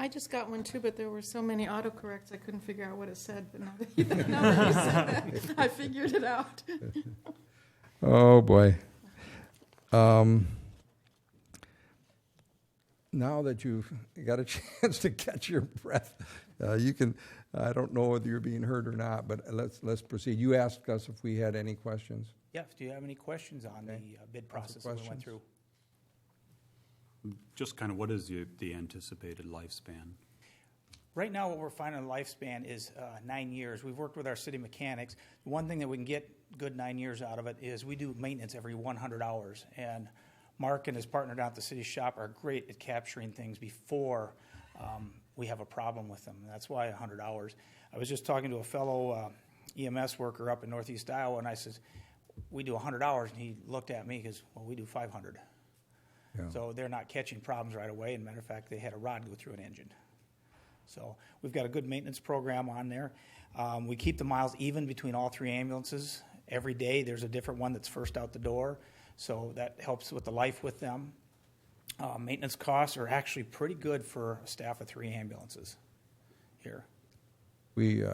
I just got one too, but there were so many autocorrects I couldn't figure out what it said. But now that you said that, I figured it out. Oh, boy. Now that you've got a chance to catch your breath, you can, I don't know whether you're being heard or not, but let's proceed. You asked us if we had any questions. Yes, do you have any questions on the bid process that we went through? Just kind of what is the anticipated lifespan? Right now, what we're finding the lifespan is 9 years. We've worked with our city mechanics. One thing that we can get good 9 years out of it is we do maintenance every 100 hours. And Mark and his partner down at the city shop are great at capturing things before we have a problem with them. And that's why 100 hours. I was just talking to a fellow EMS worker up in Northeast Iowa, and I said, we do 100 hours. And he looked at me and goes, well, we do 500. Yeah. So they're not catching problems right away. As a matter of fact, they had a rod go through an engine. So we've got a good maintenance program on there. We keep the miles even between all three ambulances. Every day there's a different one that's first out the door. So that helps with the life with them. Maintenance costs are actually pretty good for a staff of 3 ambulances here. We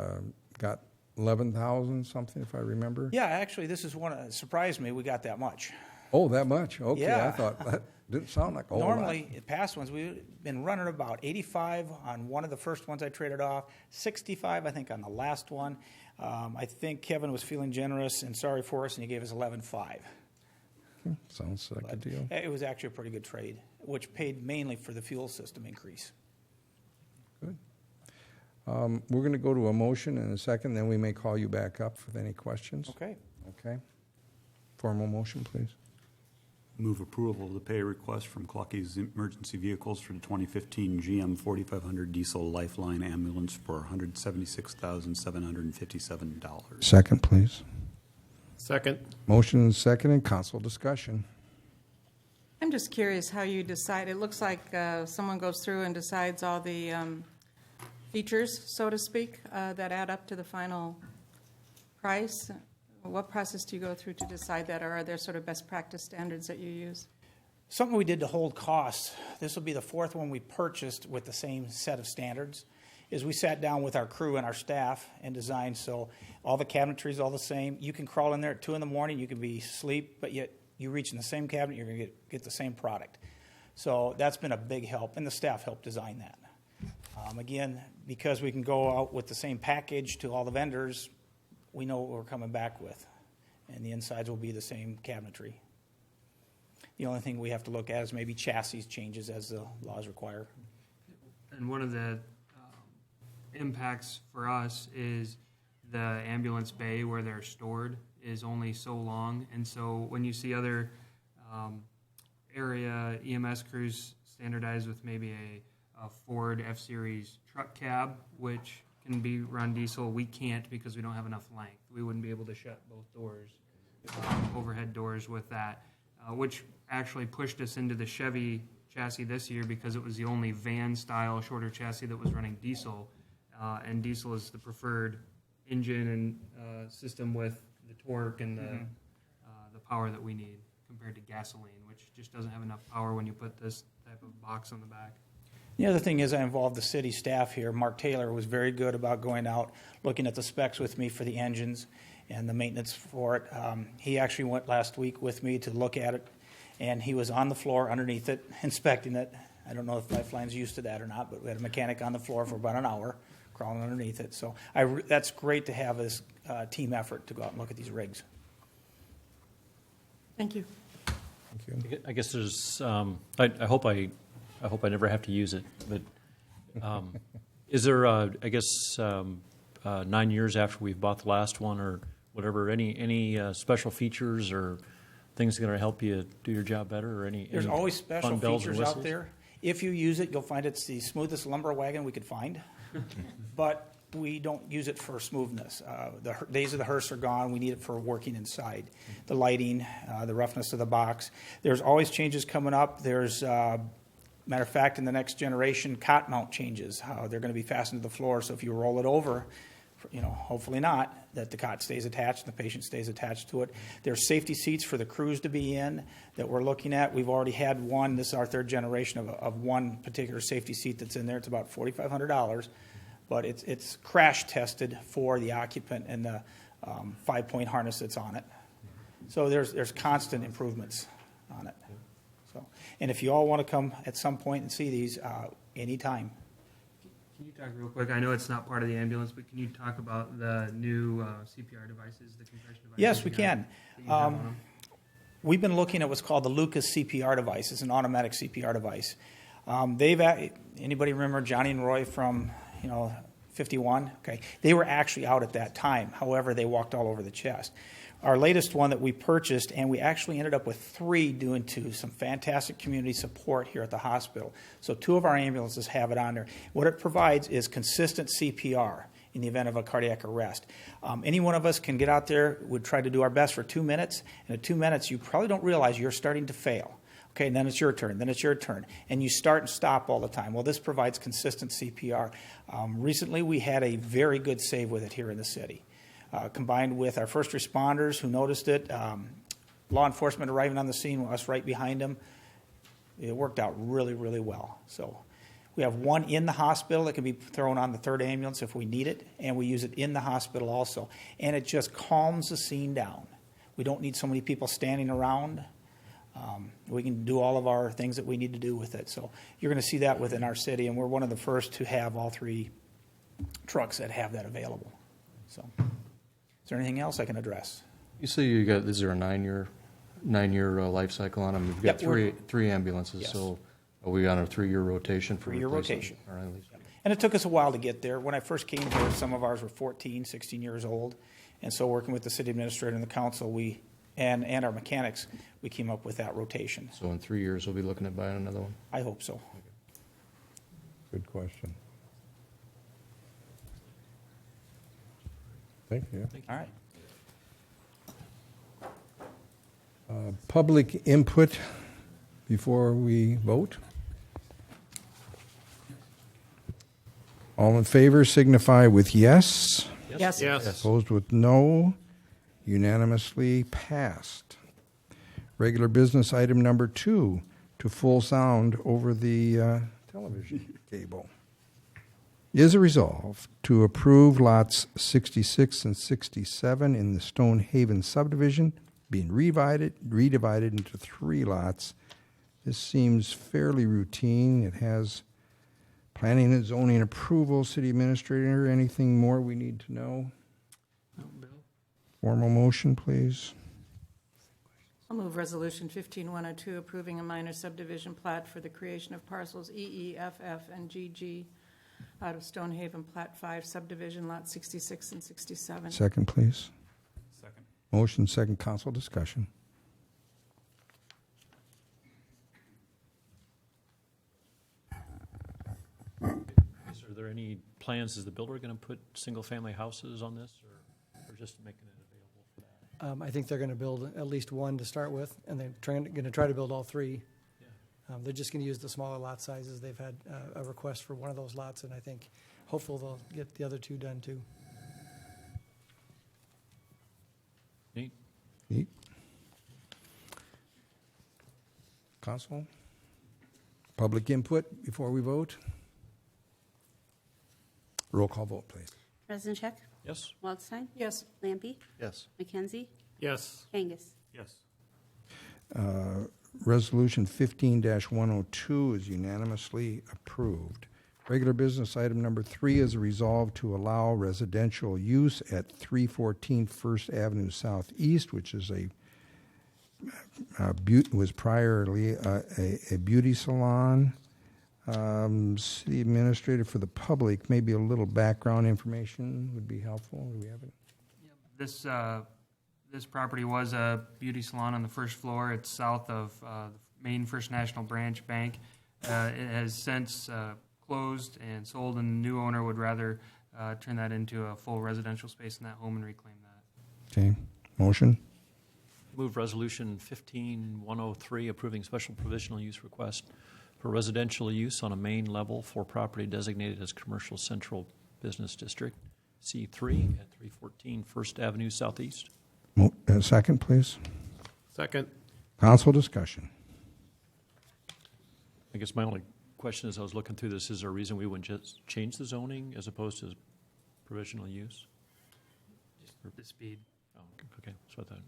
got 11,000 something, if I remember. Yeah, actually, this is one that surprised me. We got that much. Oh, that much? Okay, Yeah. I thought that didn't sound like a whole Normally, lot. in past ones, we've been running about 85 on one of the first ones I traded off, 65, I think, on the last one. I think Kevin was feeling generous and sorry for us, and he gave us 11.5. Sounds like a deal. It was actually a pretty good trade, which paid mainly for the fuel system increase. Good. We're going to go to a motion in a second, then we may call you back up with any questions. Okay. Okay. Formal motion, please. Move approval of the pay request from Clucky's Emergency Vehicles for the 2015 GM 4500 diesel Lifeline ambulance for $176,757. Second, please. Second. Motion and second, and council discussion. I'm just curious how you decide. It looks like someone goes through and decides all the features, so to speak, that add up to the final price. What process do you go through to decide that, or are there sort of best practice standards that you use? Something we did to hold costs, this will be the 4th one we purchased with the same set of standards, is we sat down with our crew and our staff and designed so all the cabinetry is all the same. You can crawl in there at 2 in the morning, you can be asleep, but yet you reach in the same cabinet, you're going to get the same product. So that's been a big help, and the staff helped design that. Again, because we can go out with the same package to all the vendors, we know what we're coming back with, and the insides will be the same cabinetry. The only thing we have to look at is maybe chassis changes as the laws require. And one of the impacts for us is the ambulance bay where they're stored is only so long, and so when you see other area EMS crews standardized with maybe a Ford F-Series truck cab, which can be run diesel, we can't because we don't have enough length. We wouldn't be able to shut both doors, overhead doors with that, which actually pushed us into the Chevy chassis this year because it was the only van-style shorter chassis that was running diesel, and diesel is the preferred engine and system with the torque and the power that we need compared to gasoline, which just doesn't have enough power when you put this type of box on the back. The other thing is I involved the city staff here. Mark Taylor was very good about going out, looking at the specs with me for the engines and the maintenance for it. He actually went last week with me to look at it, and he was on the floor underneath it, inspecting it. I don't know if Lifeline's used to that or not, but we had a mechanic on the floor for about an hour crawling underneath it. So that's great to have this team effort to go out and look at these rigs. Thank you. Thank you. I guess there's. I hope I never have to use it. But is there? I guess 9 years after we've bought the last one or whatever, any special features or things that are going to help you do your job better, or any? There's always special fun bells features and out whistles? there. If you use it, you'll find it's the smoothest lumber wagon we could find. But we don't use it for smoothness. The days of the hearse are gone. We need it for working inside. The lighting, the roughness of the box. There's always changes coming up. There's, matter of fact, in the next generation, cot mount changes. How they're going to be fastened to the floor. So if you roll it over hopefully not, that the cot stays attached and the patient stays attached to it. There's safety seats for the crews to be in that we're looking at. We've already had one. This is our third generation of one particular safety seat that's in there. It's about $4,500, but it's crash tested for the occupant and the 5-point harness that's on it. So there's constant improvements on it. So, and if you all want to come at some point and see these, anytime. Can you talk real quick? I know it's not part of the ambulance, but can you talk about the new CPR devices, the compression devices? Yes, we you can. that you have on them? We've been looking at what's called the Lucas CPR device. It's an automatic CPR device. Anybody remember Johnny and Roy from 51? Okay, they were actually out at that time. However, they walked all over the chest. Our latest one that we purchased, and we actually ended up with 3 due to some fantastic community support here at the hospital. So 2 of our ambulances have it on there. What it provides is consistent CPR in the event of a cardiac arrest. Any one of us can get out there, would try to do our best for 2 minutes, and at 2 minutes you probably don't realize you're starting to fail. Okay, and then it's your turn, then it's your turn, and you start and stop all the time. Well, this provides consistent CPR. Recently we had a very good save with it here in the city. Combined with our first responders who noticed it, law enforcement arriving on the scene, us right behind them, it worked out really, really well. So we have one in the hospital that can be thrown on the 3rd ambulance if we need it, and we use it in the hospital also. And it just calms the scene down. We don't need so many people standing around. We can do all of our things that we need to do with it. So you're going to see that within our city, and we're one of the first to have all 3 trucks that have that available. So. Is there anything else I can address? You say you got, is there a 9-year life cycle on them? You've got Yep, three ambulances, Yes. so are we on a 3-year rotation for 3-year replacement? rotation. All right, Lisa. And it took us a while to get there. When I first came here, some of ours were 14, 16 years old. And so working with the city administrator and the council, and our mechanics, we came up with that rotation. So in 3 years, we'll be looking at buying another one? I hope so. Good question. Thank you. All right. Public input before we vote? All in favor signify with yes. Yes. Opposed with no. Unanimously passed. Regular business item number 2, to full sound over the television cable. Is a resolve to approve lots 66 and 67 in the Stonehaven subdivision being redivided into 3 lots. This seems fairly routine. It has planning and zoning approval. City administrator, anything more we need to know? No, Bill? Formal motion, please. I'll move Resolution 15102, approving a minor subdivision plat for the creation of parcels EE, FF, and GG out of Stonehaven Plat 5 subdivision, Lot 66 and 67. Second, please. Second. Motion, second, council discussion. Are there any plans, is the builder going to put single-family houses on this, or just making it available for that? I think they're going to build at least one to start with, and they're going to try to build all 3. They're just going to use the smaller lot sizes. They've had a request for one of those lots, and I think hopefully they'll get the other 2 done too. Neat. Neat. Council? Public input before we vote? Roll call vote, please. President Check? Yes? Waldstein? Yes. Lampy? Yes. McKenzie? Yes. Kangas? Yes. Resolution 15-102 is unanimously approved. Regular business item number 3 is a resolve to allow residential use at 314 First Avenue Southeast, which is was priorly a beauty salon. City administrator, for the public, maybe a little background information would be helpful. Do we have it? This property was a beauty salon on the first floor. It's south of the Maine First National Branch Bank. It has since closed and sold, and the new owner would rather turn that into a full residential space in that home and reclaim that. Okay, motion? Move Resolution 15103, approving special provisional use request for residential use on a main level for property designated as Commercial Central Business District, C3 at 314 First Avenue Southeast. Second, please. Second. Council discussion. I guess my only question as I was looking through this, is there a reason we wouldn't just change the zoning as opposed to provisional use? The speed. Oh, okay, so I thought,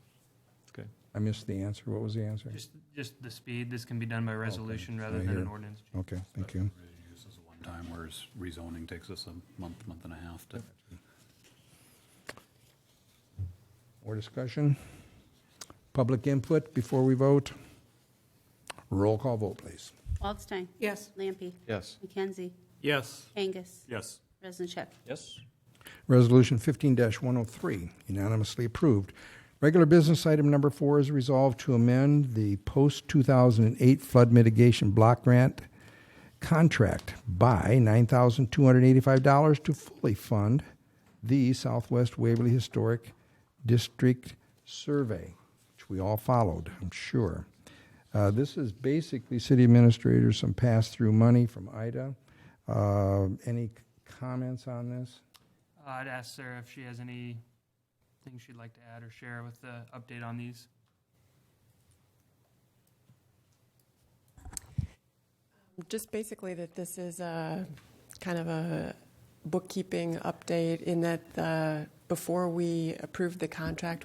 okay. I missed the answer. What was the answer? Just the speed. This can be done by resolution rather I than hear an it. ordinance. Okay, thank you. Use is a one-time, whereas rezoning takes us a month and a half to. More discussion? Public input before we vote? Roll call vote, please. Waldstein. Yes. Lampy. Yes. McKenzie. Yes. Angus. Yes. Resnick. Yes? Resolution 15-103, unanimously approved. Regular business item number 4 is resolved to amend the post-2008 flood mitigation block grant contract by $9,285 to fully fund the Southwest Waverly Historic District Survey, which we all followed, I'm sure. This is basically city administrators, some pass-through money from IDA. Any comments on this? I'd ask Sarah if she has anything she'd like to add or share with the update on these. Just basically that this is a kind of a bookkeeping update in that before we approved the contract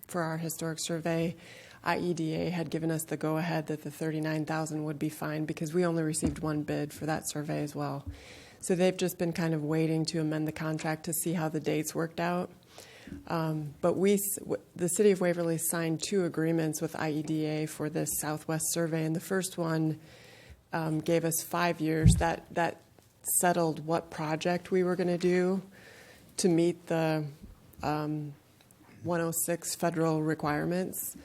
for our historic survey, IEDA had given us the go-ahead that the $39,000 would be fine because we only received one bid for that survey as well. So they've just been kind of waiting to amend the contract to see how the dates worked out. But the city of Waverly signed 2 agreements with IEDA for this Southwest survey, and the first one gave us 5 years. That settled what project we were going to do to meet the 106 federal requirements.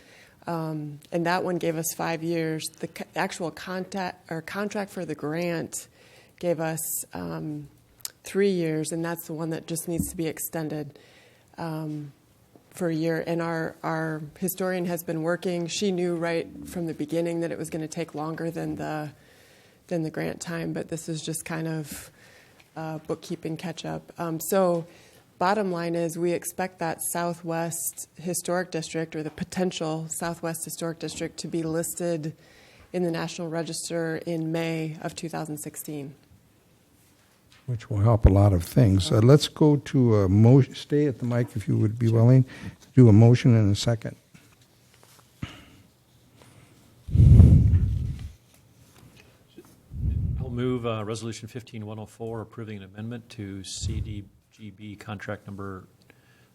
And that one gave us 5 years. The actual contract for the grant gave us 3 years, and that's the one that just needs to be extended for a year. And our historian has been working. She knew right from the beginning that it was going to take longer than the grant time, but this is just kind of bookkeeping catch-up. So bottom line is we expect that Southwest Historic District, or the potential Southwest Historic District, to be listed in the National Register in May of 2016. Which will help a lot of things. Let's go to a motion. Stay at the mic if you would be willing. Do a motion in a second. I'll move Resolution 15-104, approving an amendment to CDGB contract number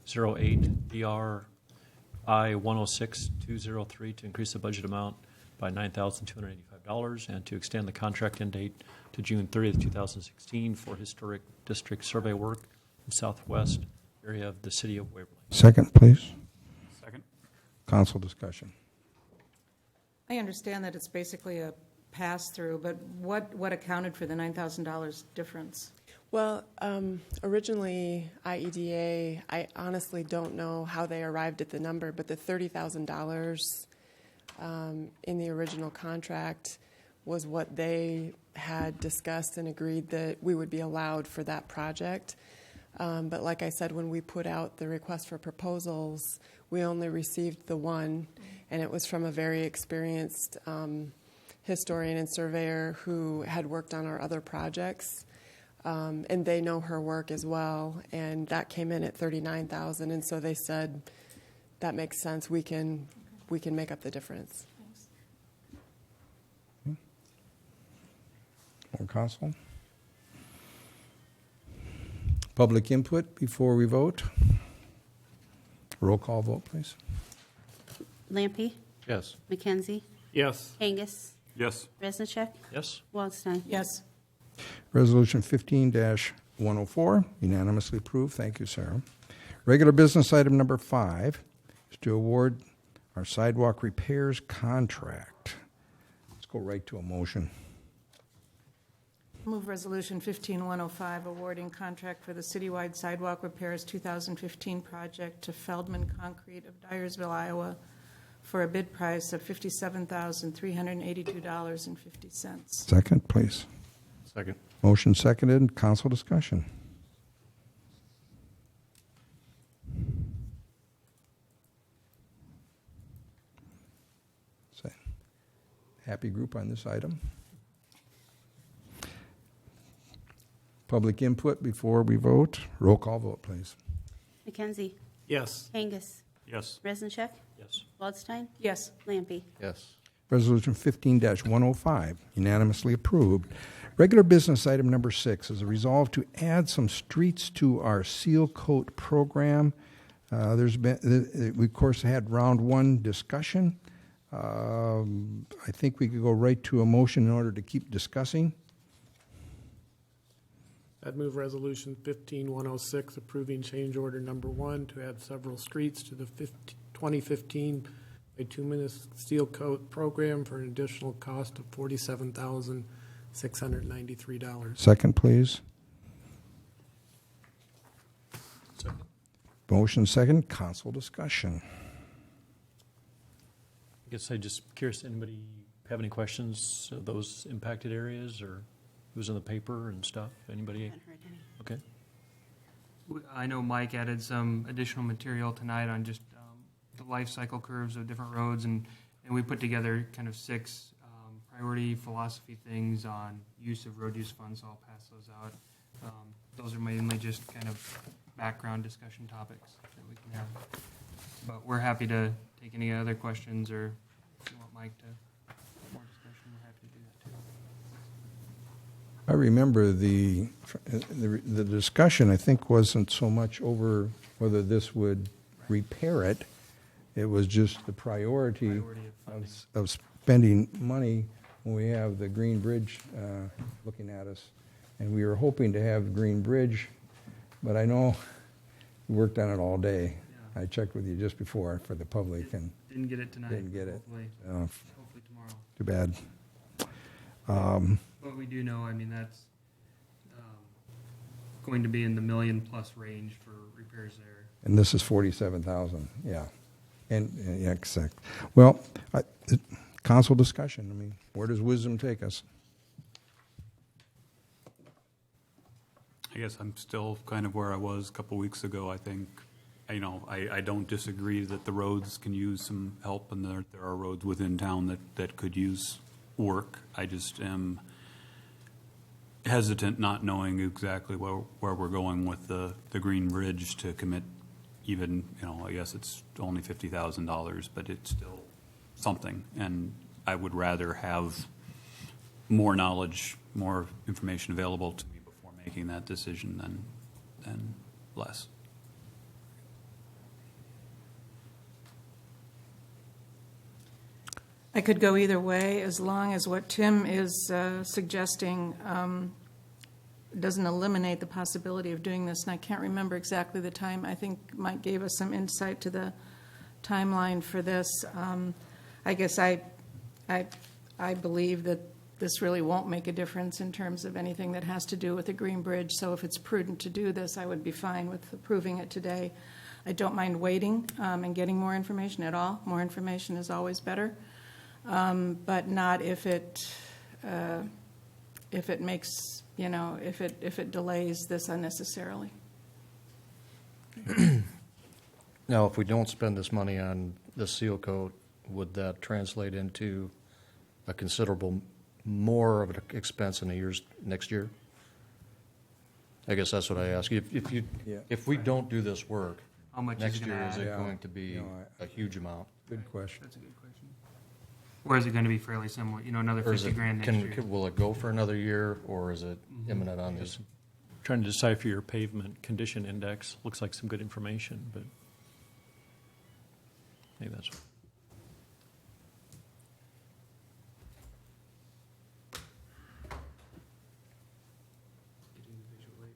08 BRI 106203 to increase the budget amount by $9,285 and to extend the contract end date to June 30th, 2016 for historic district survey work in southwest area of the city of Waverly. Second, please. Second. Council discussion. I understand that it's basically a pass-through, but what accounted for the $9,000 difference? Well, originally, IEDA, I honestly don't know how they arrived at the number, but the $30,000 in the original contract was what they had discussed and agreed that we would be allowed for that project. But like I said, when we put out the request for proposals, we only received the one, and it was from a very experienced historian and surveyor who had worked on our other projects. And they know her work as well, and that came in at $39,000, and so they said that makes sense. We can make up the difference. More council. Public input before we vote. Roll call vote, please. Lampy. Yes. McKenzie. Yes. Angus. Yes. Resnick. Yes? Waldstein. Yes. Resolution 15-104, unanimously approved. Thank you, Sarah. Regular business item number 5 is to award our sidewalk repairs contract. Let's go right to a motion. Move Resolution 15-105, awarding contract for the citywide sidewalk repairs 2015 project to Feldman Concrete of Dyersville, Iowa, for a bid price of $57,382.50. Second, please. Second. Motion seconded. Council discussion. happy group on this item. Public input before we vote. Roll call vote, please. McKenzie, Yes. Angus, Yes. Bezincheck, Yes. Waldstein, Yes. Lampy. Yes. Resolution 15-105, unanimously approved. Regular business item number 6 is a resolve to add some streets to our seal coat program. We of course had round 1 discussion. I think we could go right to a motion in order to keep discussing. I'd move resolution 15-106 approving change order number 1 to add several streets to the 2015 bituminous seal coat program for an additional cost of $47,693. Second, please. Second. Motion second, council discussion. I guess I'm just curious, anybody have any questions of those impacted areas, or who's in the paper and stuff? Anybody? Haven't heard any. Okay. I know Mike added some additional material tonight on just the life cycle curves of different roads, and we put together kind of 6 priority philosophy things on use of road use funds, so I'll pass those out. Those are mainly just kind of background discussion topics that we can have. But we're happy to take any other questions, or if you want Mike to more discussion, we're happy to do that too. I remember the discussion, I think, wasn't so much over whether this would repair it. It was just the priority of spending money when we have the Green Bridge looking at us. And we were hoping to have Green Bridge, but I know you worked on it all day. Yeah. I checked with you just before for the public, and Didn't get it tonight. Didn't get it. Hopefully, uh, hopefully tomorrow. too bad. But we do know, I mean, that's going to be in the $1 million+ range for repairs there. And this is 47,000, yeah. And yeah, exact. Well, council discussion, I mean, where does wisdom take us? I guess I'm still kind of where I was a couple weeks ago. I think, I don't disagree that the roads can use some help, and there are roads within town that could use work. I just am hesitant, not knowing exactly where we're going with the Green Bridge, to commit even, I guess it's only $50,000, but it's still something. And I would rather have more knowledge, more information available to me before making that decision than less. I could go either way, as long as what Tim is suggesting doesn't eliminate the possibility of doing this. And I can't remember exactly the time. I think Mike gave us some insight to the timeline for this. I guess I believe that this really won't make a difference in terms of anything that has to do with the Green Bridge. So if it's prudent to do this, I would be fine with approving it today. I don't mind waiting and getting more information at all. More information is always better. But not if it makes, if it delays this unnecessarily. Now, if we don't spend this money on the seal coat, would that translate into a considerable more of an expense in the years next year? I guess that's what I ask. If we don't do this work, How much next is going to year, is add? it Yeah. going to be a huge amount? Good question. That's a good question. Or is it going to be fairly similar, another Or is 50 it, grand next year? will it go for another year, or is it imminent on this? Trying to decipher your pavement condition index. Looks like some good information, but maybe that's. Getting the visual aid.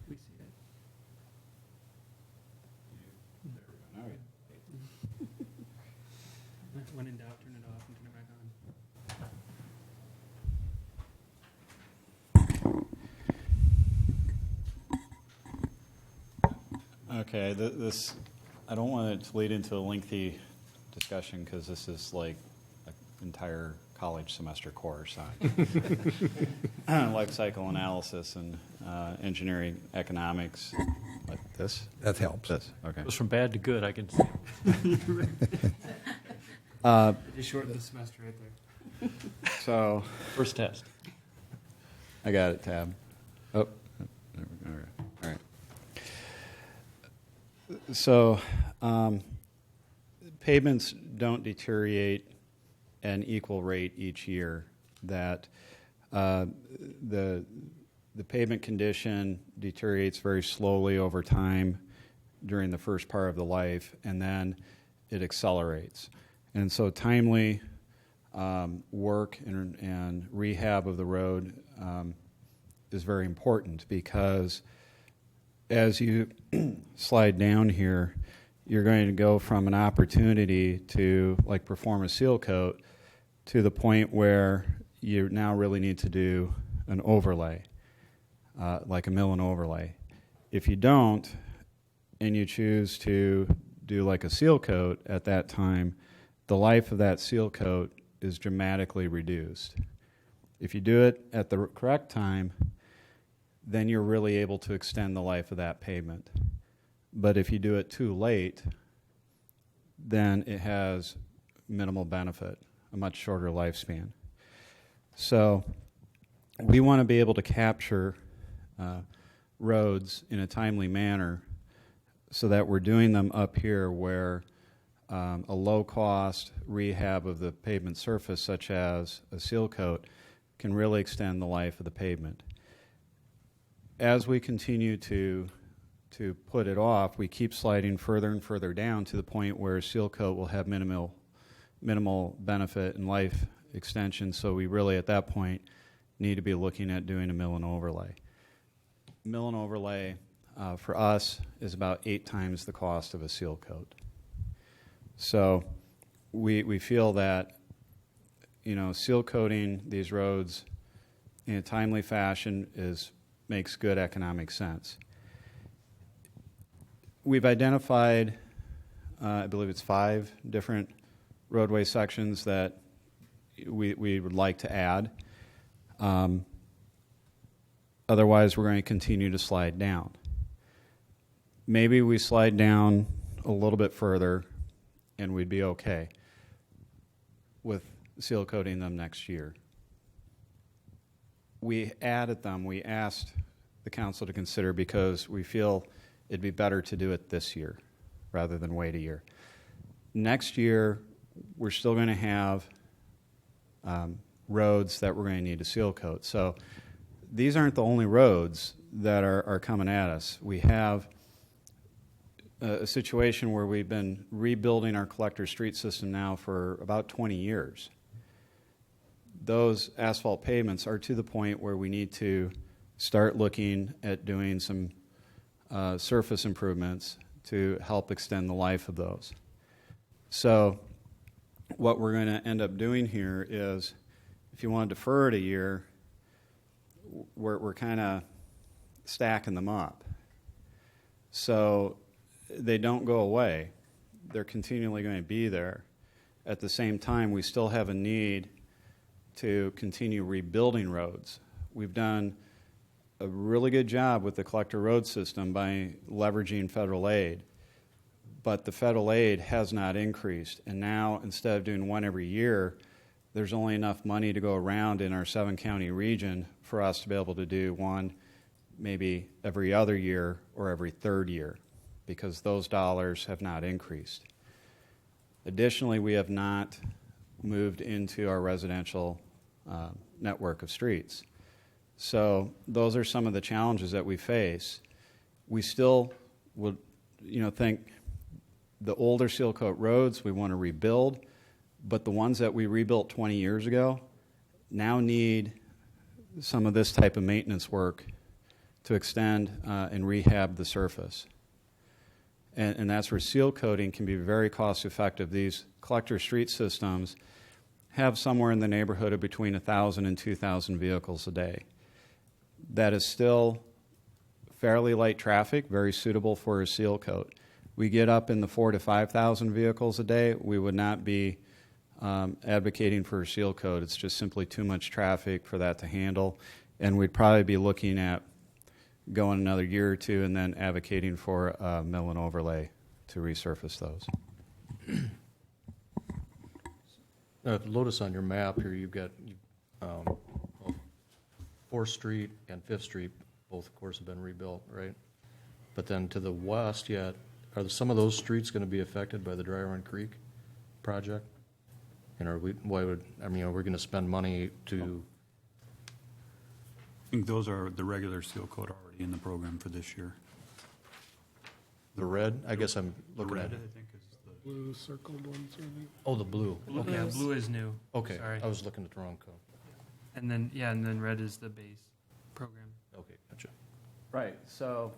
We see it. When in doubt, turn it off and turn it back on. Okay, this, I don't want it to lead into a lengthy discussion, because this is like an entire college semester course on life cycle analysis and engineering economics, like this. That helps. This, okay. It goes from bad to good, I can see. Just shorten the semester right there. So First test. I got it, Tab. Oh, all right. So pavements don't deteriorate at an equal rate each year. That the pavement condition deteriorates very slowly over time during the first part of the life, and then it accelerates. And so timely work and rehab of the road is very important, because as you slide down here, you're going to go from an opportunity to like perform a seal coat to the point where you now really need to do an overlay, like a mill and overlay. If you don't, and you choose to do like a seal coat at that time, the life of that seal coat is dramatically reduced. If you do it at the correct time, then you're really able to extend the life of that pavement. But if you do it too late, then it has minimal benefit, a much shorter lifespan. So we want to be able to capture roads in a timely manner so that we're doing them up here where a low-cost rehab of the pavement surface, such as a seal coat, can really extend the life of the pavement. As we continue to put it off, we keep sliding further and further down to the point where a seal coat will have minimal benefit and life extension. So we really, at that point, need to be looking at doing a mill and overlay. Mill and overlay for us is about 8 times the cost of a seal coat. So we feel that, seal coating these roads in a timely fashion makes good economic sense. We've identified, I believe it's 5 different roadway sections that we would like to add. Otherwise, we're going to continue to slide down. Maybe we slide down a little bit further and we'd be okay with seal coating them next year. We added them, we asked the council to consider, because we feel it'd be better to do it this year rather than wait a year. Next year, we're still going to have roads that we're going to need to seal coat. So these aren't the only roads that are coming at us. We have a situation where we've been rebuilding our collector street system now for about 20 years. Those asphalt pavements are to the point where we need to start looking at doing some surface improvements to help extend the life of those. So what we're going to end up doing here is, if you want to defer it a year, we're kind of stacking them up. So they don't go away. They're continually going to be there. At the same time, we still have a need to continue rebuilding roads. We've done a really good job with the collector road system by leveraging federal aid, but the federal aid has not increased. And now, instead of doing one every year, there's only enough money to go around in our 7-county region for us to be able to do one maybe every other year or every 3rd year, because those dollars have not increased. Additionally, we have not moved into our residential network of streets. So those are some of the challenges that we face. We still would, think the older seal coat roads we want to rebuild, but the ones that we rebuilt 20 years ago now need some of this type of maintenance work to extend and rehab the surface. And that's where seal coating can be very cost effective. These collector street systems have somewhere in the neighborhood of between 1,000 and 2,000 vehicles a day. That is still fairly light traffic, very suitable for a seal coat. We get up in the 4,000 to 5,000 vehicles a day, we would not be advocating for a seal coat. It's just simply too much traffic for that to handle, and we'd probably be looking at going another year or two and then advocating for a mill and overlay to resurface those. Now, if you notice on your map here, you've got 4th Street and 5th Street, both, of course, have been rebuilt, right? But then to the west, yet, are some of those streets going to be affected by the Dry Run Creek project? And are we going to spend money to, I think those are the regular seal coat already in the program for this year. the red? I guess I'm looking at Red, it. I think, is the. Blue circled ones, I think. Oh, the blue. Blue, yeah, blue is new. Okay, Sorry. I was looking at the wrong code. And then red is the base program. Okay, gotcha. Right. So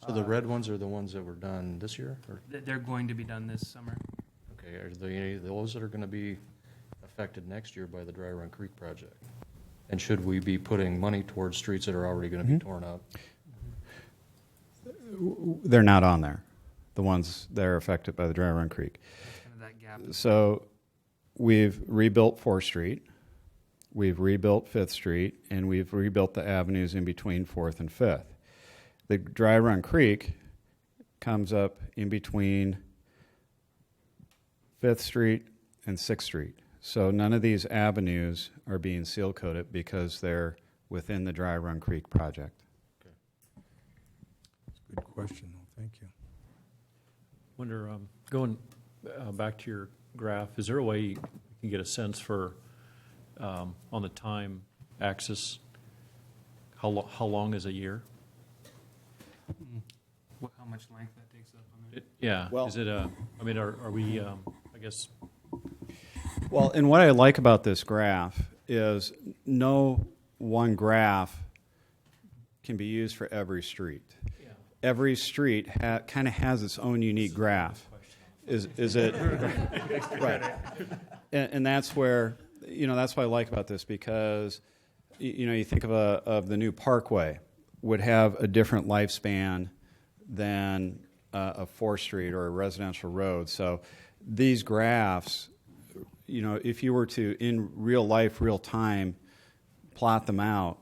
So the red ones are the ones that were done this year? Or, They're going to be done this summer. okay, are there any of those that are going to be affected next year by the Dry Run Creek project? And should we be putting money towards streets that are already going to be torn up? they're not on there, the ones that are affected by the Dry Run Creek. Kind of that gap. So we've rebuilt 4th Street, we've rebuilt 5th Street, and we've rebuilt the avenues in between 4th and 5th. The Dry Run Creek comes up in between 5th Street and 6th Street. So none of these avenues are being seal coated because they're within the Dry Run Creek project. Good question, though. Thank you. Wonder, going back to your graph, is there a way you can get a sense for, on the time axis, how long is a year? How much length that takes up on it? Yeah, Well- is it I mean, are we, I guess, Well, and what I like about this graph is no one graph can be used for every street. yeah. Every street kind of has its own unique graph. Is it right? And that's where that's what I like about this, because you think of the new Parkway would have a different lifespan than a 4th Street or a residential road. So these graphs, if you were to, in real life, real time, plot them out,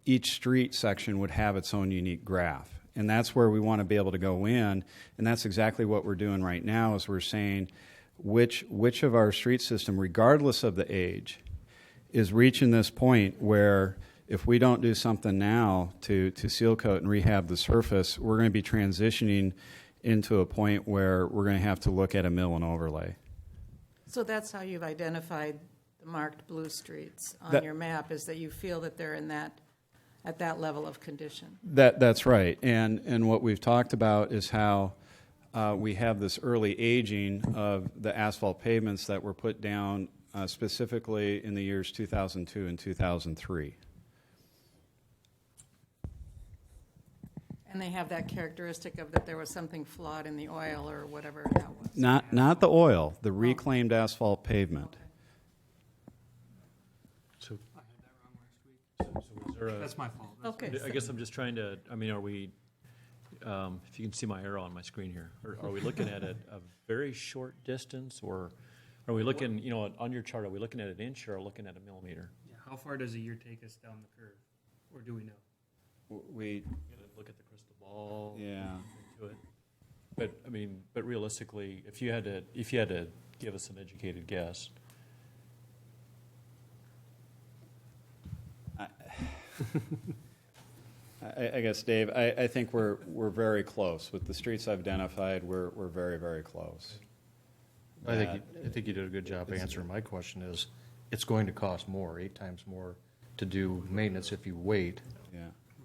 each street section would have its own unique graph. And that's where we want to be able to go in, and that's exactly what we're doing right now, is we're saying which of our street system, regardless of the age, is reaching this point where if we don't do something now to seal coat and rehab the surface, we're going to be transitioning into a point where we're going to have to look at a mill and overlay. So that's how you've identified the marked blue streets on That- your map, is that you feel that they're at that level of condition. That's right. And what we've talked about is how we have this early aging of the asphalt pavements that were put down specifically in the years 2002 and 2003. And they have that characteristic of that there was something flawed in the oil or whatever that was. Not the oil, the reclaimed asphalt pavement. So, I had that wrong last week. so is there a, That's my fault. That's Okay. I guess I'm just trying to, I mean, are we, if you can see my arrow on my screen here, are we looking at a very short distance, or are we looking, on your chart, are we looking at an inch or looking at a millimeter? Yeah, how far does a year take us down the curve? Or do we know? We, You gotta look at the crystal ball. yeah. Into it. But, I mean, but realistically, if you had to give us an educated guess, I guess, Dave, I think we're very close. With the streets I've identified, we're very, very close. I think you did a good job answering my question. Is it's going to cost more, 8 times more, to do maintenance if you wait Yeah.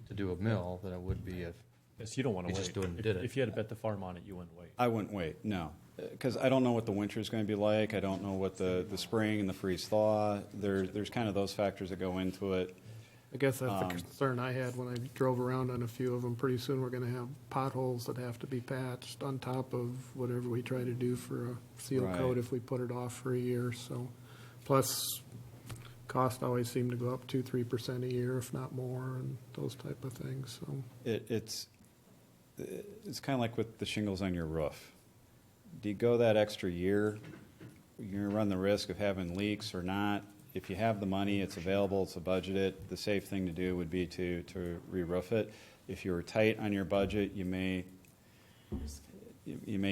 to do a mill than it would be if. yes, you don't want to You wait. just did it. If you had to bet the farm on it, you wouldn't wait. I wouldn't wait, no. Because I don't know what the winter is going to be like. I don't know what the spring and the freeze-thaw. There's kind of those factors that go into it. I guess that's the concern I had when I drove around on a few of them. Pretty soon, we're gonna have potholes that have to be patched on top of whatever we try to do for a seal Right. coat if we put it off for a year, so. Plus, costs always seem to go up 2-3% a year, if not more, and those type of things, so. It's kind of like with the shingles on your roof. Do you go that extra year you're going to run the risk of having leaks or not. If you have the money, it's available, it's budgeted. The safe thing to do would be to re-roof it. If you were tight on your budget, you may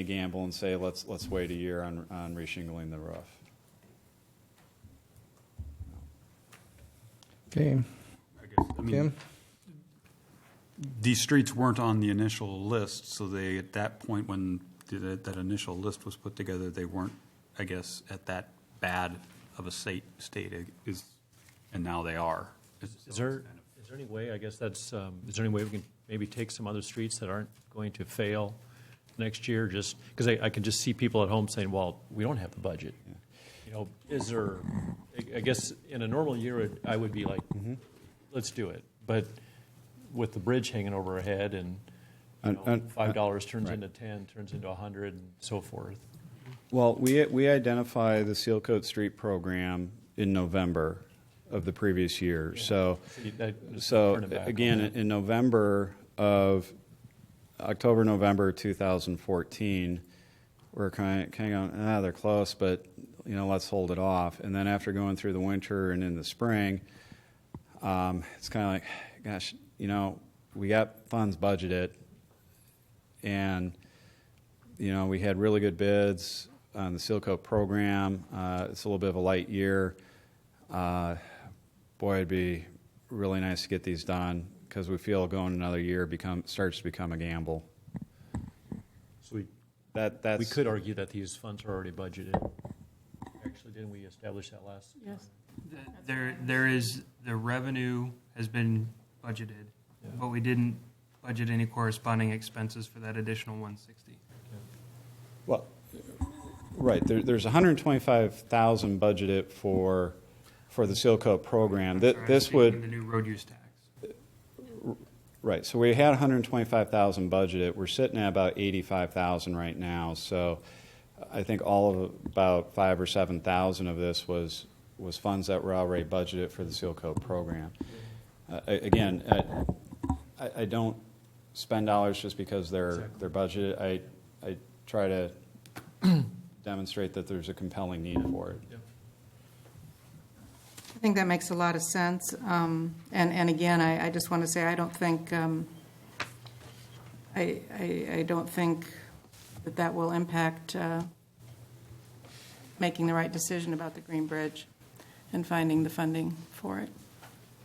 gamble and say, let's wait a year on reshingling the roof. Okay, I guess, I mean, Tim? these streets weren't on the initial list, so they, at that point when that initial list was put together, they weren't, I guess, at that bad of a state and now they are. Is there any way, I guess that's, is there any way we can maybe take some other streets that aren't going to fail next year? Just, because I can just see people at home saying, well, we don't have the budget. You know, is there, I guess in a normal year, I would be like, let's do it. But with the bridge hanging over our head and $5 turns into 10, turns into 100 and so forth. Well, we identify the Seal Coat Street program in November of the previous year. So again, in October, November 2014, we're kind of going, they're close, but let's hold it off. And then after going through the winter and in the spring, it's kind of like, gosh, we got funds budgeted, and we had really good bids on the Seal Coat program. It's a little bit of a light year. Boy, it'd be really nice to get these done because we feel going another year starts to become a gamble. So That's we could argue that these funds are already budgeted. Actually, didn't we establish that last? Yes. There is, the revenue has been budgeted, but we didn't budget any corresponding expenses for that additional 160. Well, right. There's 125,000 budgeted for the Seal Coat program. This would the new road use tax. right. So we had 125,000 budgeted. We're sitting at about 85,000 right now. So I think all of about 5,000 or 7,000 of this was funds that were already budgeted for the Seal Coat program. Again, I don't spend dollars just because they're budgeted. I try to demonstrate that there's a compelling need for it. I think that makes a lot of sense. And again, I just want to say, I don't think, I don't think that will impact making the right decision about the Green Bridge and finding the funding for it,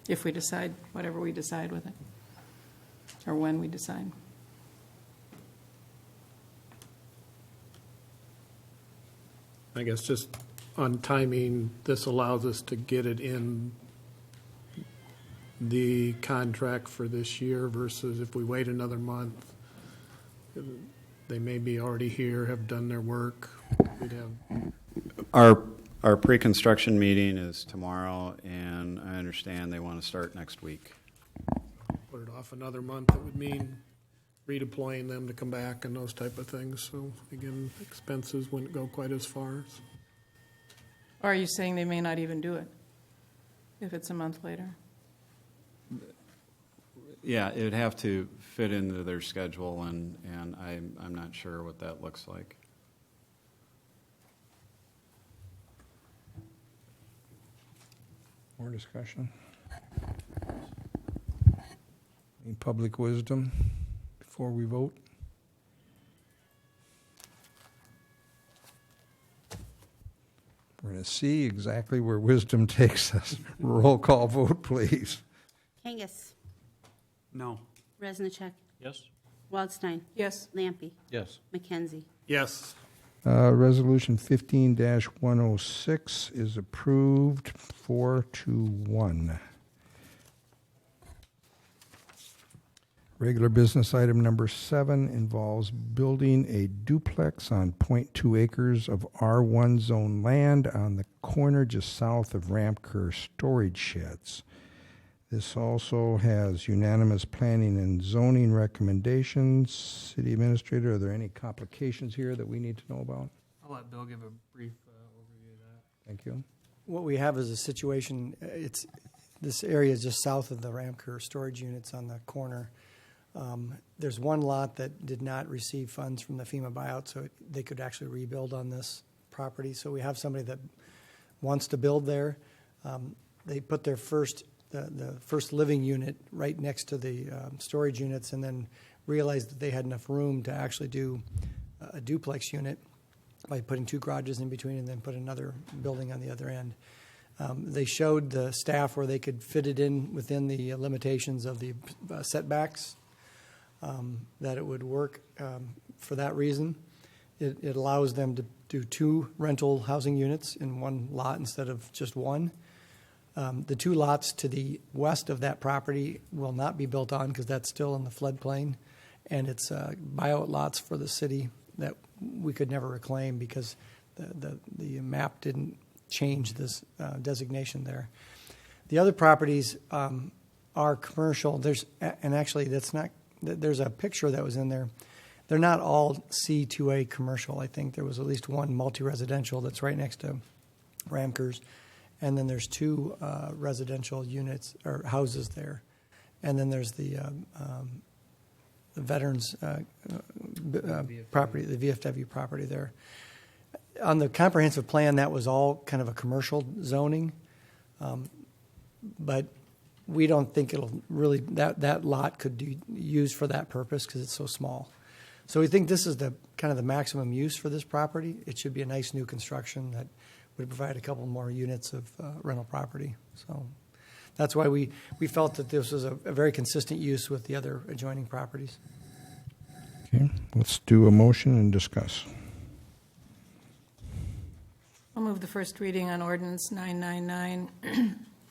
if we decide, whatever we decide with it, or when we decide. I guess just on timing, this allows us to get it in the contract for this year versus if we wait another month, they may be already here, have done their work. We'd have Our pre-construction meeting is tomorrow, and I understand they want to start next week. put it off another month. It would mean redeploying them to come back and those type of things. So again, expenses wouldn't go quite as far. Or are you saying they may not even do it if it's a month later? Yeah, it would have to fit into their schedule, and I'm not sure what that looks like. More discussion? Any public wisdom before we vote? We're going to see exactly where wisdom takes us. Roll call vote, please. Kangas, No. Resnichek, Yes? Waldstein, Yes. Lampy, Yes. McKenzie. Yes. Resolution 15-106 is approved 4-1. Regular business item number 7 involves building a duplex on 0.2 acres of R1 zone land on the corner just south of Ramker storage sheds. This also has unanimous planning and zoning recommendations. City Administrator, are there any complications here that we need to know about? I'll let Bill give a brief overview of that. Thank you. What we have is a situation, this area is just south of the Ramker storage units on the corner. There's one lot that did not receive funds from the FEMA buyout, so they could actually rebuild on this property. So we have somebody that wants to build there. They put their the first living unit right next to the storage units, and then realized that they had enough room to actually do a duplex unit by putting 2 garages in between and then put another building on the other end. They showed the staff where they could fit it in within the limitations of the setbacks, that it would work for that reason. It allows them to do 2 rental housing units in one lot instead of just one. The 2 lots to the west of that property will not be built on because that's still in the floodplain, and it's buyout lots for the city that we could never reclaim because the map didn't change this designation there. The other properties are commercial. There's a picture that was in there. They're not all C2A commercial. I think there was at least one multi-residential that's right next to Ramker's. And then there's 2 residential units or houses there. And then there's the veterans property, the VFW property there. On the comprehensive plan, that was all kind of a commercial zoning. But we don't think it'll really, that lot could be used for that purpose because it's so small. So we think this is the kind of the maximum use for this property. It should be a nice new construction that would provide a couple more units of rental property. So that's why we felt that this was a very consistent use with the other adjoining properties. Okay, let's do a motion and discuss. I'll move the first reading on ordinance 999,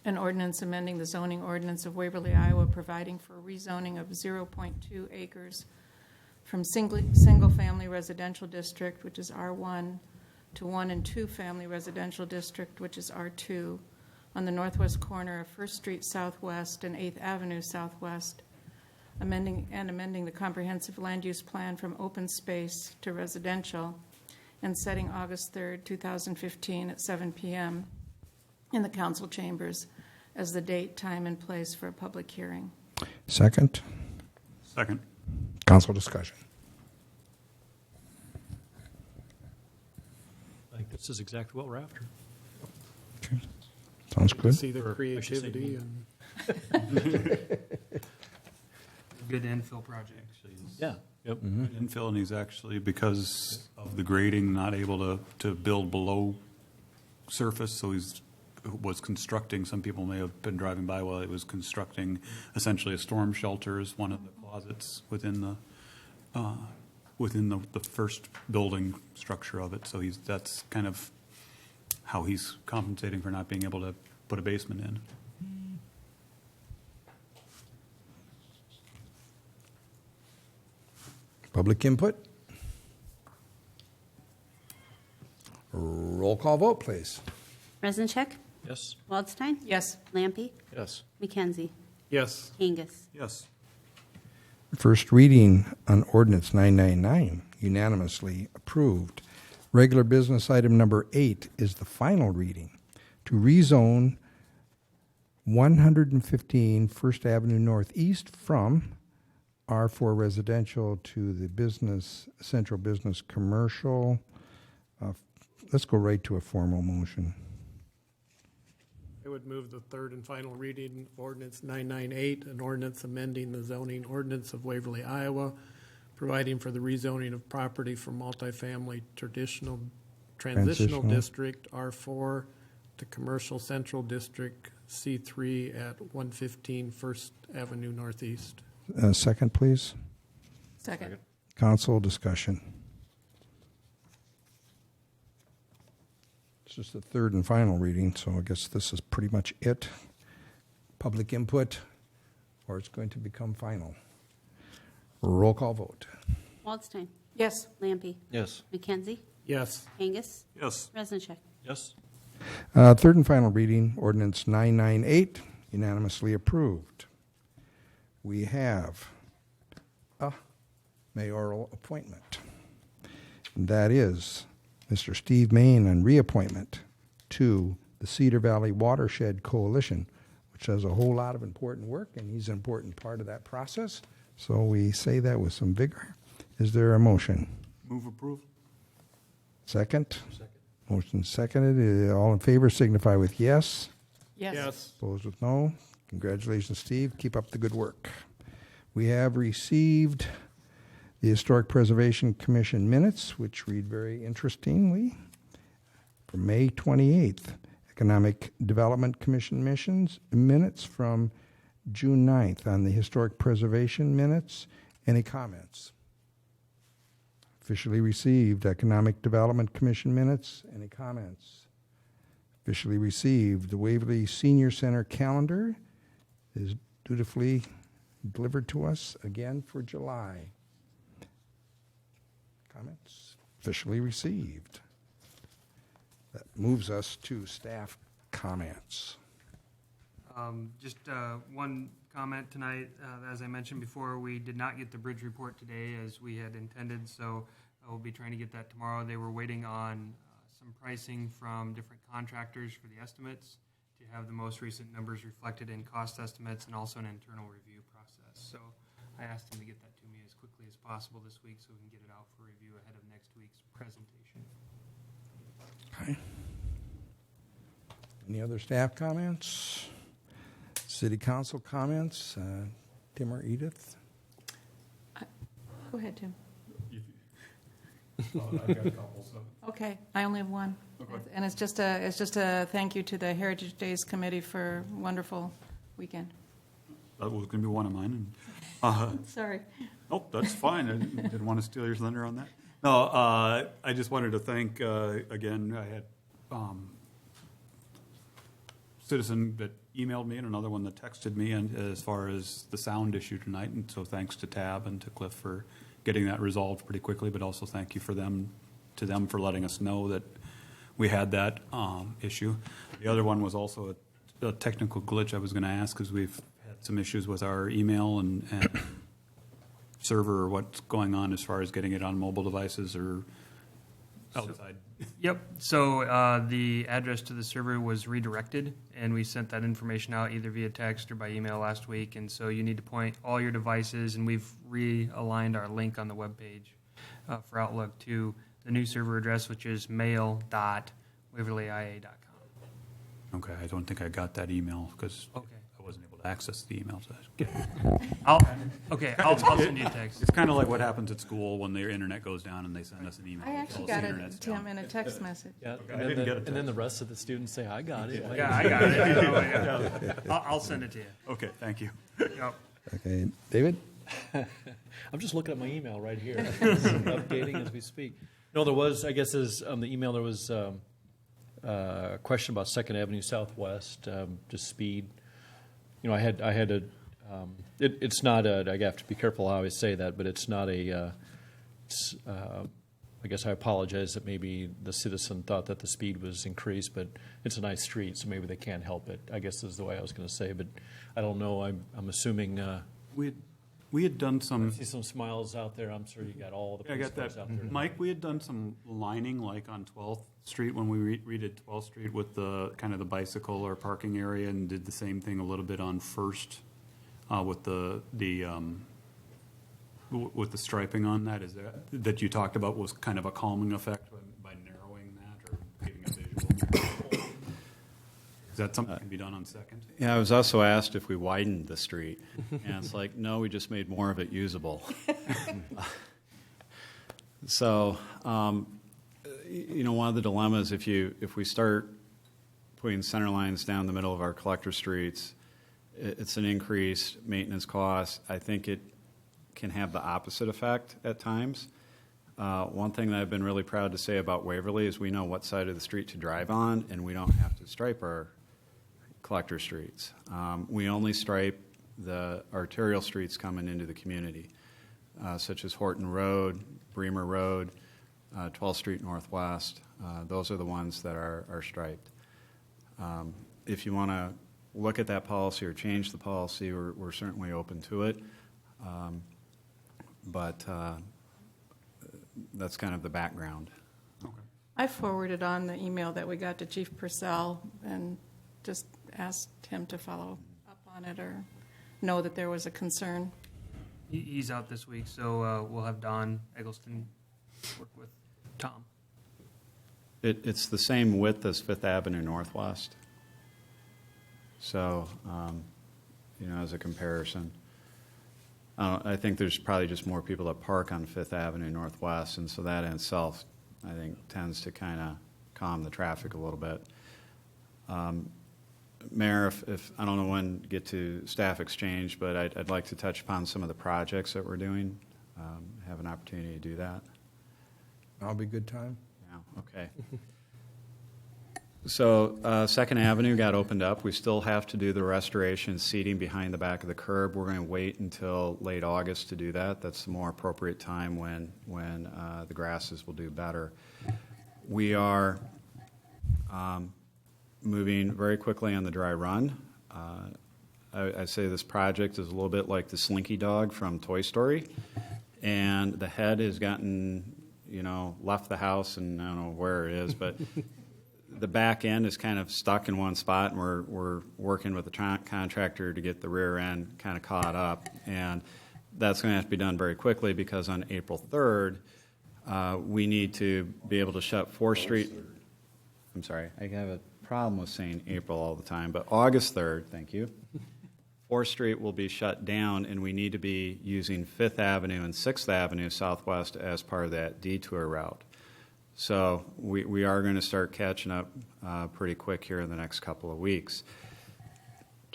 an ordinance amending the zoning ordinance of Waverly, Iowa, providing for rezoning of 0.2 acres from single-family residential district, which is R1, to 1 and 2 family residential district, which is R2, on the northwest corner of First Street Southwest and 8th Avenue Southwest, amending the comprehensive land use plan from open space to residential, and setting August 3rd, 2015 at 7 p.m. in the council chambers as the date, time, and place for a public hearing. Second. Second. Council discussion. I think this is exactly what we're after. Okay. Sounds good. See the Or I should say creativity and Good infill project. Yeah. Yep. Infill, and he's actually, because of the grading, not able to build below surface, so was constructing, some people may have been driving by while he was constructing essentially a storm shelter as one of the closets within the first building structure of it. So that's kind of how he's compensating for not being able to put a basement in. Public input. Roll call vote, please. Resincheck, Yes. Waldstein, Yes. Lampe, Yes. McKenzie, yes, Kangas. Yes. First reading on ordinance 999, unanimously approved. Regular business item number 8 is the final reading to rezone 115 First Avenue Northeast from R4 residential to the central business commercial. Let's go right to a formal motion. I would move the third and final reading of ordinance 998, an ordinance amending the zoning ordinance of Waverly, Iowa, providing for the rezoning of property from multifamily transitional Transitional. district R4 to commercial central district C3 at 115 First Avenue Northeast. Second, please. Second. Council discussion. It's just the third and final reading, so I guess this is pretty much it. Public input, or it's going to become final. Roll call vote. Waldstein, Yes. Lampe, Yes. McKenzie, Yes, Kangas, Yes. Resincheck. Yes. Third and final reading, ordinance 998, unanimously approved. We have a mayoral appointment. And that is Mr. Steve Main on reappointment to the Cedar Valley Watershed Coalition, which does a whole lot of important work, and he's an important part of that process. So we say that with some vigor. Is there a motion? Move approval. Second? Motion seconded. All in favor signify with yes. Yes. Opposed with no. Congratulations, Steve. Keep up the good work. We have received the Historic Preservation Commission minutes, which read very interestingly. From May 28th, Economic Development Commission minutes from June 9th on the Historic Preservation minutes. Any comments? Officially received Economic Development Commission minutes. Any comments? Officially received the Waverly Senior Center calendar is dutifully delivered to us again for July. Comments? Officially received. That moves us to staff comments. Just one comment tonight. As I mentioned before, we did not get the bridge report today as we had intended, so I will be trying to get that tomorrow. They were waiting on some pricing from different contractors for the estimates to have the most recent numbers reflected in cost estimates and also an internal review process. So I asked them to get that to me as quickly as possible this week so we can get it out for review ahead of next week's presentation. Okay. Any other staff comments? City council comments? Tim or Edith? Go ahead, Tim. I've got a couple, so. Okay, I only have one. And it's just a thank you to the Heritage Days Committee for a wonderful weekend. That was going to be one of mine. Sorry. Nope, that's fine. I didn't want to steal your thunder on that. No, I just wanted to thank, again, I had citizen that emailed me and another one that texted me and as far as the sound issue tonight. And so thanks to Tab and to Cliff for getting that resolved pretty quickly, but also thank you to them for letting us know that we had that issue. The other one was also a technical glitch I was going to ask because we've had some issues with our email and server or what's going on as far as getting it on mobile devices or outside. Yep. So the address to the server was redirected, and we sent that information out either via text or by email last week. And so you need to point all your devices, and we've realigned our link on the webpage for Outlook to the new server address, which is mail.waverlya.com. Okay, I don't think I got that email because Okay. I wasn't able to access the email. So I'll send you a text. it's kind of like what happens at school when their internet goes down and they send us an email. I actually Tell us got the it, internet's Tim, down. in a text message. Yeah, I didn't get it. and then the rest of the students say, I got it. Yeah, I got it. I'll send it to you. Okay, thank you. Yep. Okay, David? I'm just looking at my email right here. It's updating as we speak. No, there was, I guess, as the email, there was a question about 2nd Avenue Southwest, just speed. You know, I had a, it's not a, I have to be careful how I say that, but it's not a, I guess I apologize that maybe the citizen thought that the speed was increased, but it's a nice street, so maybe they can't help it, I guess is the way I was going to say, but I don't know, I'm assuming. We had done I some. see some smiles out there. I'm sure you got all the I got police cars that. out there. Mike, we had done some lining like on 12th Street when we redid 12th Street with the kind of the bicycle or parking area and did the same thing a little bit on First with the striping on that. Is that you talked about was kind of a calming effect by narrowing that or giving a visual? Is that something that can be done on 2nd? Yeah, I was also asked if we widened the street, and it's like, no, we just made more of it usable. So, you know, one of the dilemmas if we start putting center lines down the middle of our collector streets, it's an increased maintenance cost. I think it can have the opposite effect at times. One thing that I've been really proud to say about Waverly is we know what side of the street to drive on, and we don't have to stripe our collector streets. We only stripe the arterial streets coming into the community, such as Horton Road, Bremer Road, 12th Street Northwest. Those are the ones that are striped. If you want to look at that policy or change the policy, we're certainly open to it. But that's kind of the background. Okay. I forwarded on the email that we got to Chief Purcell and just asked him to follow up on it or know that there was a concern. He's out this week, so we'll have Don Eggleston work with Tom. It's the same width as Fifth Avenue Northwest. So, as a comparison. I think there's probably just more people that park on Fifth Avenue Northwest, and so that in itself, I think, tends to kind of calm the traffic a little bit. Mayor, if I don't know when to get to staff exchange, but I'd like to touch upon some of the projects that we're doing. Have an opportunity to do that. That'll be a good time. Yeah, okay. So Second Avenue got opened up. We still have to do the restoration seating behind the back of the curb. We're going to wait until late August to do that. That's the more appropriate time when the grasses will do better. We are moving very quickly on the dry run. I say this project is a little bit like the Slinky Dog from Toy Story, and the head has gotten, left the house, and I don't know where it is, but the back end is kind of stuck in one spot, and we're working with the contractor to get the rear end kind of caught up, and that's going to have to be done very quickly because on April 3rd, we need to be able to shut 4th Street. I'm sorry, I have a problem with saying April all the time, but August 3rd, thank you. 4th Street will be shut down, and we need to be using 5th Avenue and 6th Avenue Southwest as part of that detour route. So we are going to start catching up pretty quick here in the next couple of weeks.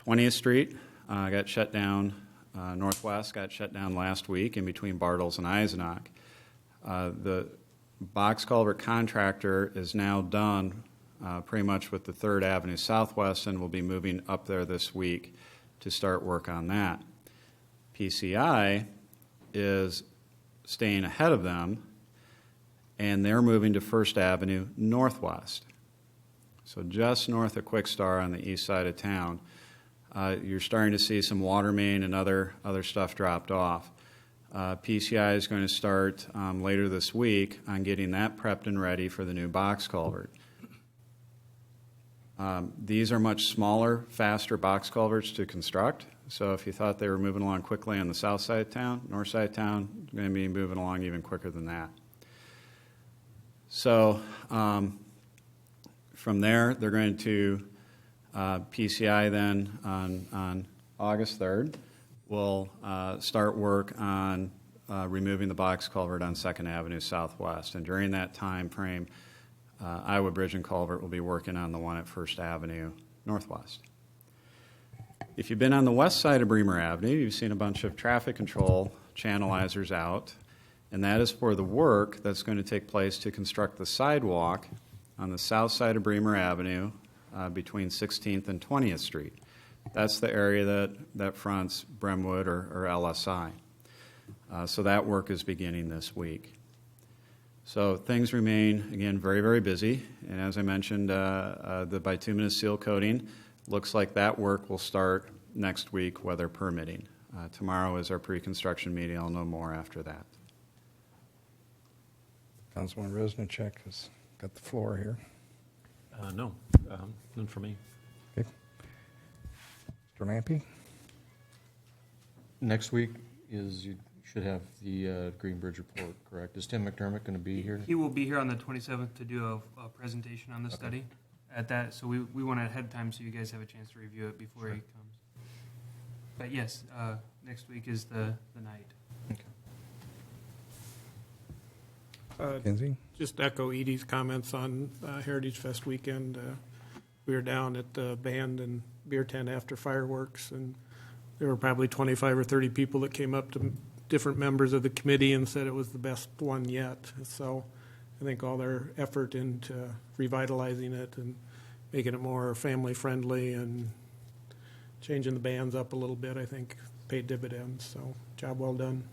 20th Street got shut down. Northwest got shut down last week in between Bartles and Eisenach. The box culvert contractor is now done pretty much with the 3rd Avenue Southwest, and will be moving up there this week to start work on that. PCI is staying ahead of them, and they're moving to 1st Avenue Northwest. So just north of Quick Star on the east side of town, you're starting to see some water main and other stuff dropped off. PCI is going to start later this week on getting that prepped and ready for the new box culvert. These are much smaller, faster box culverts to construct. So if you thought they were moving along quickly on the south side of town, north side of town, they're going to be moving along even quicker than that. So from there, they're going to PCI then on August 3rd will start work on removing the box culvert on 2nd Avenue Southwest. And during that time frame, Iowa Bridge and Culvert will be working on the one at 1st Avenue Northwest. If you've been on the west side of Bremer Avenue, you've seen a bunch of traffic control channelizers out, and that is for the work that's going to take place to construct the sidewalk on the south side of Bremer Avenue between 16th and 20th Street. That's the area that fronts Bremwood or LSI. So that work is beginning this week. So things remain, again, very, very busy. And as I mentioned, the bituminous seal coating, looks like that work will start next week, weather permitting. Tomorrow is our pre-construction meeting. I'll know more after that. Councilman Resnicek has got the floor here. No, none for me. Okay. Mr. Lampy? Next week is, you should have the Green Bridge report, correct? Is Tim McDermott going to be here? He will be here on the 27th to do a presentation on the study at that. So we want it ahead of time so you guys have a chance to review it before he comes. But yes, next week is the night. Kinsey? Just echo Edie's comments on Heritage Fest weekend. We were down at the band and beer tent after fireworks, and there were probably 25 or 30 people that came up to different members of the committee and said it was the best one yet. So I think all their effort into revitalizing it and making it more family-friendly and changing the bands up a little bit, I think, paid dividends. So job well done.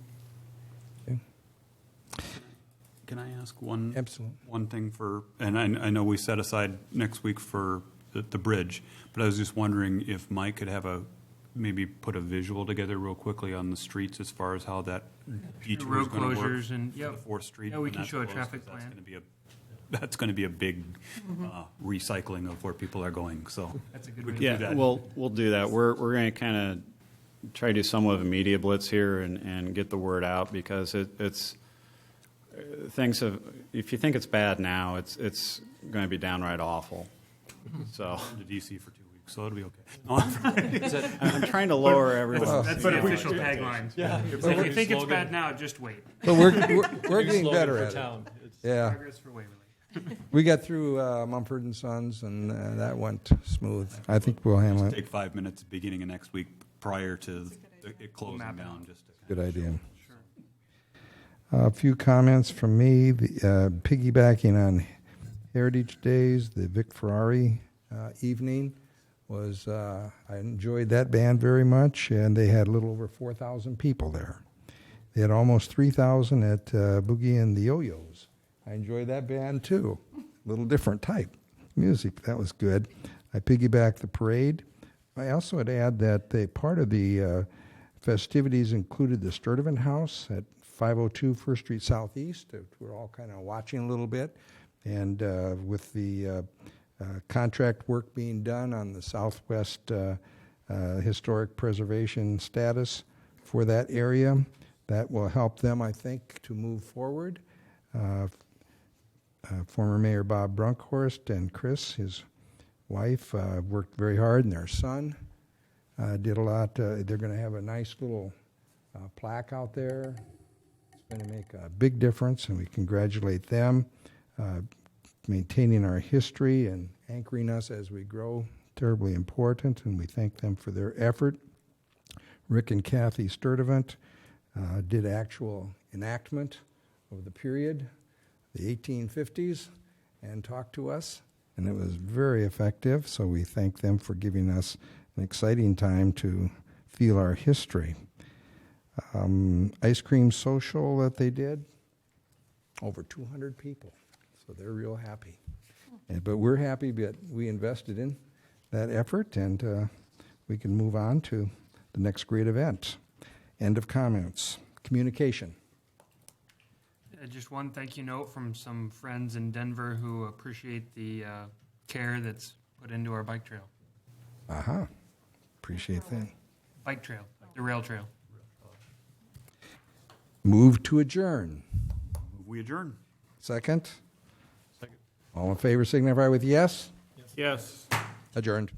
Can I ask one Absolutely. one thing for, and I know we set aside next week for the bridge, but I was just wondering if Mike could have maybe put a visual together real quickly on the streets as far as how that detour road is going to work. closures and for the 4th Street. Yeah, we when can that's show a closed, traffic 'cause plan. That's going to be a big recycling of where people are going. So That's a good we way can to do Yeah, that. we'll do that. We're going to kind of try to do somewhat of a media blitz here and get the word out, because things have, if you think it's bad now, it's going to be downright awful. So To DC for 2 weeks, so it'll be okay. I'm trying to lower everyone. That's the official tagline. Yeah. If you think it's bad now, just wait. But we're getting better at it. Yeah. Progress for Waverly. We got through Mumford and Sons, and that went smooth. I think we'll handle it. Take 5 minutes beginning of next week prior to it closing down. Just to Good idea. A few comments from me. Piggybacking on Heritage Days, the Vic Ferrari evening was, I enjoyed that band very much, and they had a little over 4,000 people there. They had almost 3,000 at Boogie and the Yo-Yos. I enjoyed that band too. A little different type music. That was good. I piggybacked the parade. I also would add that part of the festivities included the Sturtevant House at 502 First Street Southeast. We're all kind of watching a little bit. And with the contract work being done on the Southwest historic preservation status for that area, that will help them, I think, to move forward. Former Mayor Bob Brunkhorst and Chris, his wife, worked very hard, and their son did a lot. They're going to have a nice little plaque out there. It's going to make a big difference, and we congratulate them. Maintaining our history and anchoring us as we grow, terribly important, and we thank them for their effort. Rick and Kathy Sturtevant did actual enactment of the period, the 1850s, and talked to us, and it was very effective, so we thank them for giving us an exciting time to feel our history. Ice cream social that they did, over 200 people, so they're real happy. But we're happy that we invested in that effort, and we can move on to the next great event. End of comments. Communication. Just one thank you note from some friends in Denver who appreciate the care that's put into our bike trail. Aha. Appreciate that. Bike trail, the rail trail. Move to adjourn. We adjourn. Second? Second. All in favor signify with yes. Yes. Adjourned.